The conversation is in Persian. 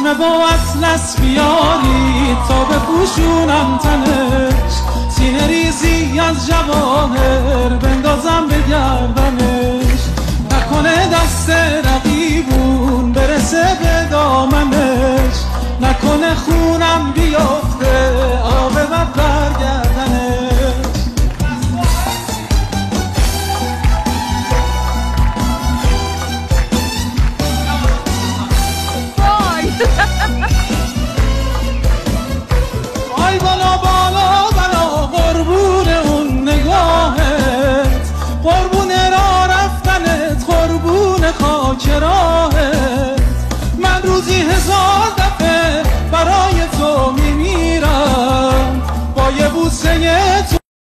سرمه و اطلس بیاری تا بپوشونم تنش، سینه ریزی از جواهر بندازم به گردنش، نکنه دست رقیبون برسه به دامنش، نکنه خونم بیافته عاقبت برگردنش. آی بالا بالا بالا قربون اون نگاهت، قربون را رفتنت، قربون خاک راهت، من روزی 1000 دفعه برای تو میمیرم، با یه بوسه تو